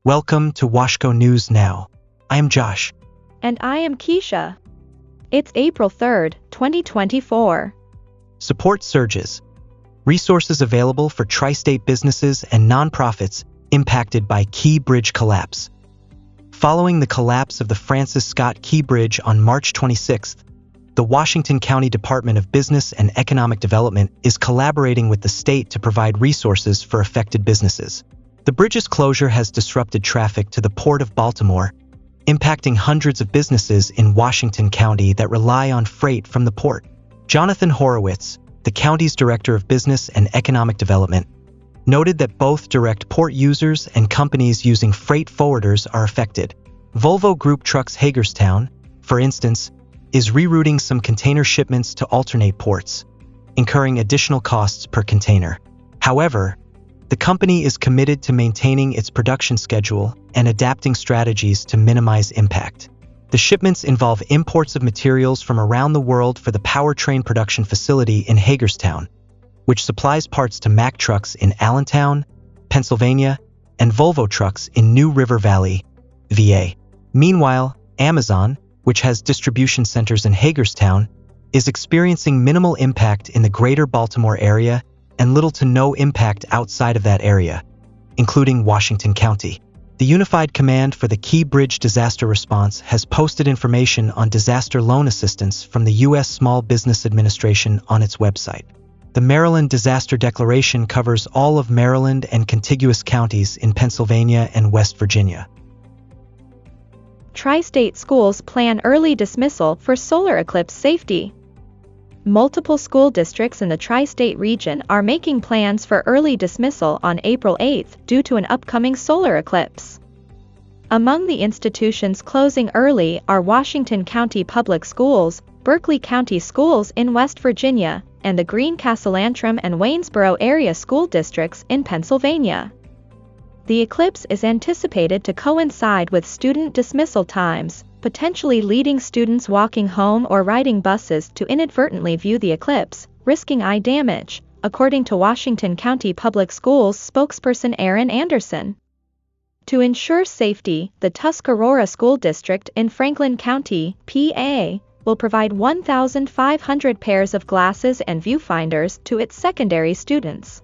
Welcome to Washco News Now. I am Josh. And I am Keisha. It's April 3rd, 2024. Support surges. Resources available for tri-state businesses and nonprofits impacted by Key Bridge collapse. Following the collapse of the Francis Scott Key Bridge on March 26th, the Washington County Department of Business and Economic Development is collaborating with the state to provide resources for affected businesses. The bridge's closure has disrupted traffic to the Port of Baltimore, impacting hundreds of businesses in Washington County that rely on freight from the port. Jonathan Horowitz, the county's Director of Business and Economic Development, noted that both direct port users and companies using freight forwarders are affected. Volvo Group Trucks Hagerstown, for instance, is rerouting some container shipments to alternate ports, incurring additional costs per container. However, the company is committed to maintaining its production schedule and adapting strategies to minimize impact. The shipments involve imports of materials from around the world for the powertrain production facility in Hagerstown, which supplies parts to Mack Trucks in Allentown, Pennsylvania, and Volvo Trucks in New River Valley, VA. Meanwhile, Amazon, which has distribution centers in Hagerstown, is experiencing minimal impact in the greater Baltimore area and little to no impact outside of that area, including Washington County. The Unified Command for the Key Bridge Disaster Response has posted information on disaster loan assistance from the U.S. Small Business Administration on its website. The Maryland Disaster Declaration covers all of Maryland and contiguous counties in Pennsylvania and West Virginia. Tri-state schools plan early dismissal for solar eclipse safety. Multiple school districts in the tri-state region are making plans for early dismissal on April 8th due to an upcoming solar eclipse. Among the institutions closing early are Washington County Public Schools, Berkeley County Schools in West Virginia, and the Greencastle Antrim and Waynesboro area school districts in Pennsylvania. The eclipse is anticipated to coincide with student dismissal times, potentially leading students walking home or riding buses to inadvertently view the eclipse, risking eye damage, according to Washington County Public Schools spokesperson Aaron Anderson. To ensure safety, the Tuscarora School District in Franklin County, PA, will provide 1,500 pairs of glasses and viewfinders to its secondary students.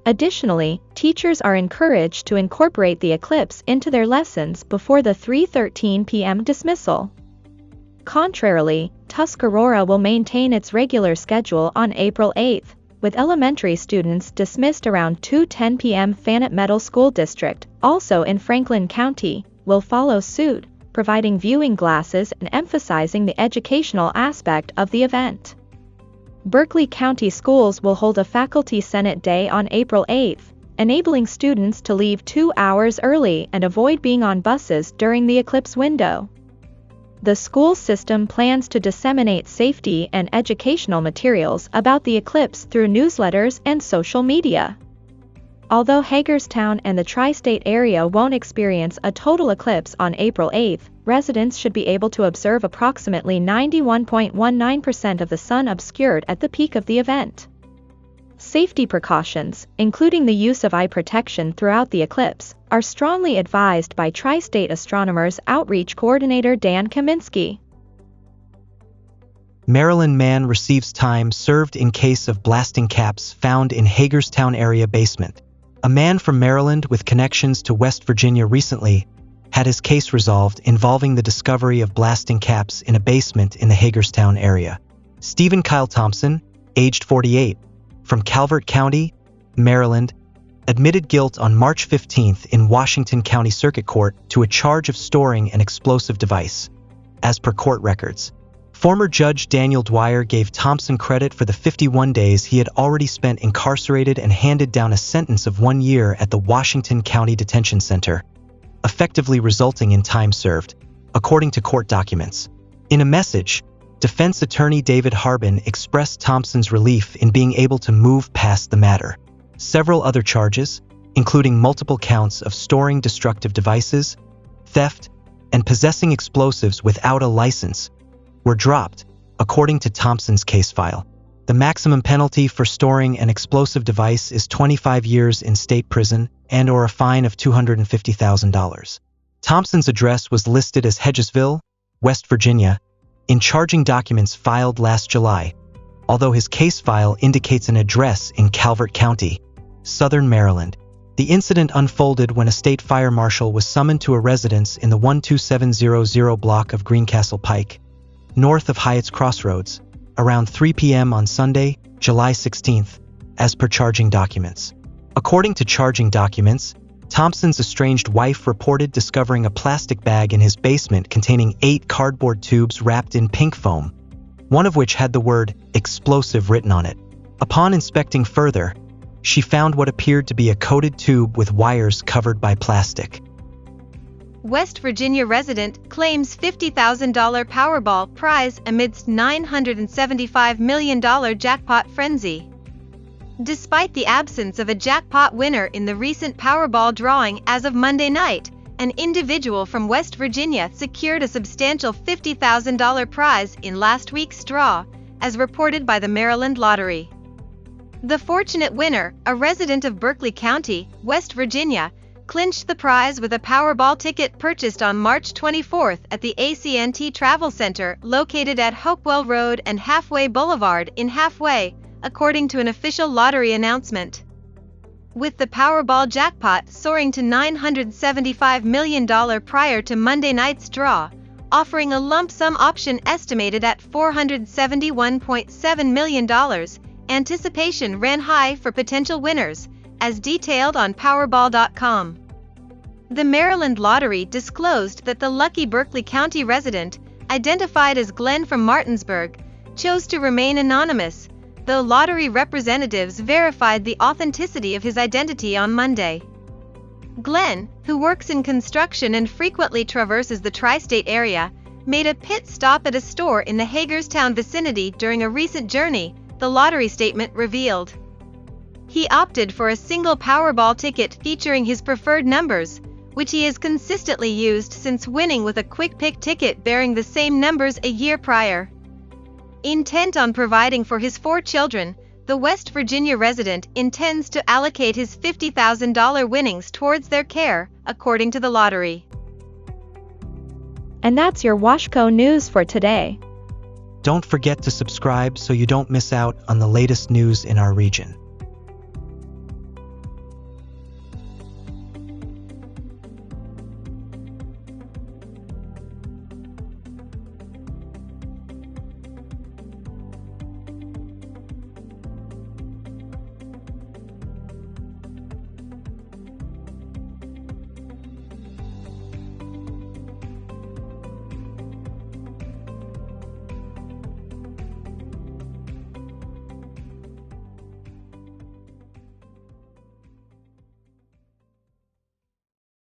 Additionally, teachers are encouraged to incorporate the eclipse into their lessons before the 3:13 p.m. dismissal. Contrarily, Tuscarora will maintain its regular schedule on April 8th, with elementary students dismissed around 2:10 p.m. Fannett Middle School District, also in Franklin County, will follow suit, providing viewing glasses and emphasizing the educational aspect of the event. Berkeley County Schools will hold a Faculty Senate Day on April 8th, enabling students to leave 2 hours early and avoid being on buses during the eclipse window. The school system plans to disseminate safety and educational materials about the eclipse through newsletters and social media. Although Hagerstown and the tri-state area won't experience a total eclipse on April 8th, residents should be able to observe approximately 91.19% of the sun obscured at the peak of the event. Safety precautions, including the use of eye protection throughout the eclipse, are strongly advised by Tri-State Astronomers Outreach Coordinator Dan Kaminsky. Maryland man receives time served in case of blasting caps found in Hagerstown area basement. A man from Maryland with connections to West Virginia recently had his case resolved involving the discovery of blasting caps in a basement in the Hagerstown area. Stephen Kyle Thompson, aged 48, from Calvert County, Maryland, admitted guilt on March 15th in Washington County Circuit Court to a charge of storing an explosive device, as per court records. Former Judge Daniel Dwyer gave Thompson credit for the 51 days he had already spent incarcerated and handed down a sentence of 1 year at the Washington County Detention Center, effectively resulting in time served, according to court documents. In a message, defense attorney David Harbin expressed Thompson's relief in being able to move past the matter. Several other charges, including multiple counts of storing destructive devices, theft, and possessing explosives without a license, were dropped, according to Thompson's case file. The maximum penalty for storing an explosive device is 25 years in state prison and/or a fine of $250,000. Thompson's address was listed as Hedgesville, West Virginia, in charging documents filed last July, although his case file indicates an address in Calvert County, Southern Maryland. The incident unfolded when a state fire marshal was summoned to a residence in the 12700 block of Greencastle Pike, north of Hyatt's Crossroads, around 3 p.m. on Sunday, July 16th, as per charging documents. According to charging documents, Thompson's estranged wife reported discovering a plastic bag in his basement containing 8 cardboard tubes wrapped in pink foam, one of which had the word explosive written on it. Upon inspecting further, she found what appeared to be a coated tube with wires covered by plastic. West Virginia resident claims $50,000 Powerball prize amidst $975 million jackpot frenzy. Despite the absence of a jackpot winner in the recent Powerball drawing as of Monday night, an individual from West Virginia secured a substantial $50,000 prize in last week's draw, as reported by the Maryland Lottery. The fortunate winner, a resident of Berkeley County, West Virginia, clinched the prize with a Powerball ticket purchased on March 24th at the ACNT Travel Center located at Hopewell Road and Halfway Boulevard in Halfway, according to an official lottery announcement. With the Powerball jackpot soaring to $975 million prior to Monday night's draw, offering a lump sum option estimated at $471.7 million, anticipation ran high for potential winners, as detailed on Powerball.com. The Maryland Lottery disclosed that the lucky Berkeley County resident, identified as Glenn from Martinsburg, chose to remain anonymous, though lottery representatives verified the authenticity of his identity on Monday. Glenn, who works in construction and frequently traverses the tri-state area, made a pit stop at a store in the Hagerstown vicinity during a recent journey, the lottery statement revealed. He opted for a single Powerball ticket featuring his preferred numbers, which he has consistently used since winning with a quick pick ticket bearing the same numbers a year prior. Intent on providing for his 4 children, the West Virginia resident intends to allocate his $50,000 winnings towards their care, according to the lottery. And that's your Washco news for today. Don't forget to subscribe so you don't miss out on the latest news in our region.